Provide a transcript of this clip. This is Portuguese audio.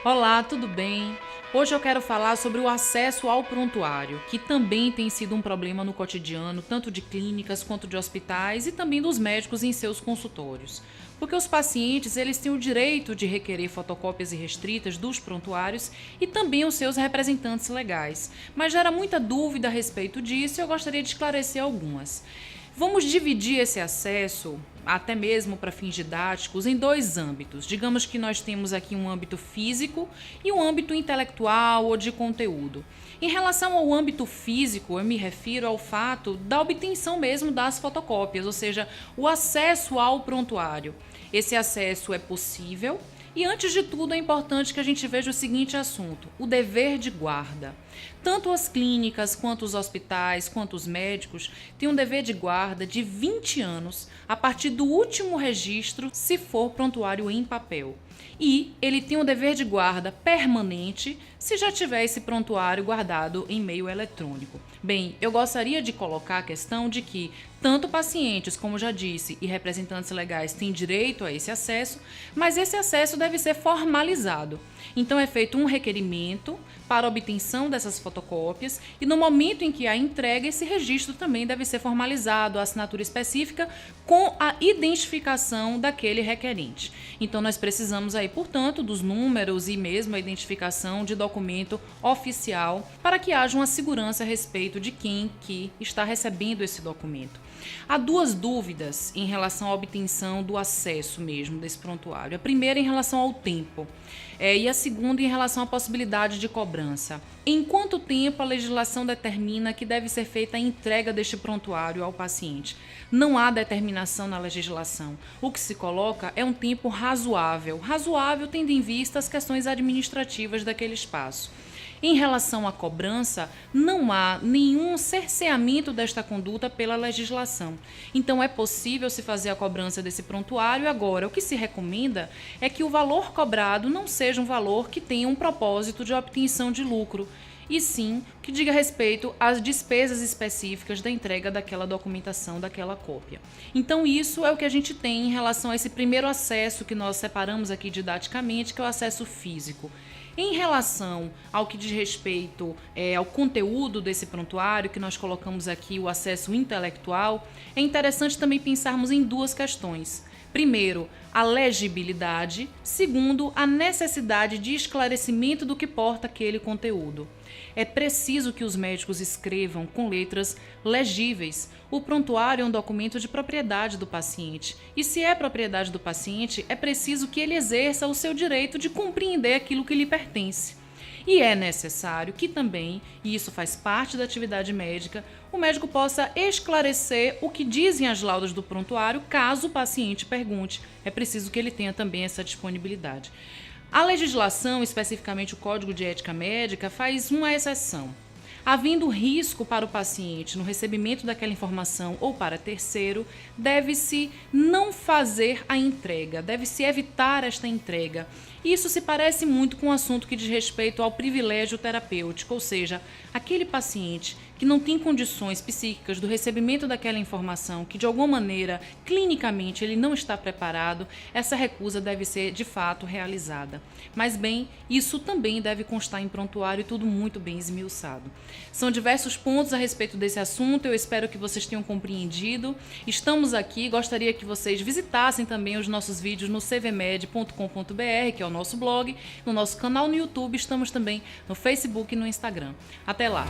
Olá, tudo bem? Hoje eu quero falar sobre o acesso ao prontuário, que também tem sido um problema no cotidiano, tanto de clínicas quanto de hospitais e também dos médicos em seus consultórios. Porque os pacientes, eles têm o direito de requerer fotocópias irrestritas dos prontuários e também os seus representantes legais. Mas gera muita dúvida a respeito disso e eu gostaria de esclarecer algumas. Vamos dividir esse acesso, até mesmo para fins didáticos, em dois âmbitos. Digamos que nós temos aqui um âmbito físico e um âmbito intelectual ou de conteúdo. Em relação ao âmbito físico, eu me refiro ao fato da obtenção mesmo das fotocópias, ou seja, o acesso ao prontuário. Esse acesso é possível. E antes de tudo é importante que a gente veja o seguinte assunto, o dever de guarda. Tanto as clínicas, quanto os hospitais, quanto os médicos têm um dever de guarda de 20 anos a partir do último registro, se for prontuário em papel. E ele tem um dever de guarda permanente se já tiver esse prontuário guardado em meio eletrônico. Bem, eu gostaria de colocar a questão de que tanto pacientes, como já disse, e representantes legais têm direito a esse acesso, mas esse acesso deve ser formalizado. Então é feito um requerimento para a obtenção dessas fotocópias e no momento em que há entrega, esse registro também deve ser formalizado, a assinatura específica com a identificação daquele requerente. Então nós precisamos aí, portanto, dos números e mesmo a identificação de documento oficial para que haja uma segurança a respeito de quem que está recebendo esse documento. Há duas dúvidas em relação à obtenção do acesso mesmo desse prontuário. A primeira em relação ao tempo e a segunda em relação à possibilidade de cobrança. Em quanto tempo a legislação determina que deve ser feita a entrega deste prontuário ao paciente? Não há determinação na legislação. O que se coloca é um tempo razoável. Razoável tendo em vista as questões administrativas daquele espaço. Em relação à cobrança, não há nenhum cerceamento desta conduta pela legislação. Então, é possível se fazer a cobrança desse prontuário. Agora, o que se recomenda é que o valor cobrado não seja um valor que tenha um propósito de obtenção de lucro, e sim que diga respeito às despesas específicas da entrega daquela documentação, daquela cópia. Então isso é o que a gente tem em relação a esse primeiro acesso que nós separamos aqui didaticamente, que é o acesso físico. Em relação ao que diz respeito ao conteúdo desse prontuário, que nós colocamos aqui o acesso intelectual, é interessante também pensarmos em duas questões. Primeiro, a legibilidade. Segundo, a necessidade de esclarecimento do que porta aquele conteúdo. É preciso que os médicos escrevam com letras legíveis. O prontuário é um documento de propriedade do paciente. E se é propriedade do paciente, é preciso que ele exerça o seu direito de compreender aquilo que lhe pertence. E é necessário que também, e isso faz parte da atividade médica, o médico possa esclarecer o que dizem as laudas do prontuário, caso o paciente pergunte. É preciso que ele tenha também essa disponibilidade. A legislação, especificamente o Código de Ética Médica, faz uma exceção. Havendo risco para o paciente no recebimento daquela informação ou para terceiro, deve-se não fazer a entrega, deve-se evitar esta entrega. Isso se parece muito com o assunto que diz respeito ao privilégio terapêutico, ou seja, aquele paciente que não tem condições psíquicas do recebimento daquela informação, que de alguma maneira, clinicamente, ele não está preparado, essa recusa deve ser de fato realizada. Mas bem, isso também deve constar em prontuário e tudo muito bem esmiuçado. São diversos pontos a respeito desse assunto, eu espero que vocês tenham compreendido. Estamos aqui, gostaria que vocês visitassem também os nossos vídeos no cvmed.com.br, que é o nosso blog, no nosso canal no YouTube, estamos também no Facebook e no Instagram. Até lá!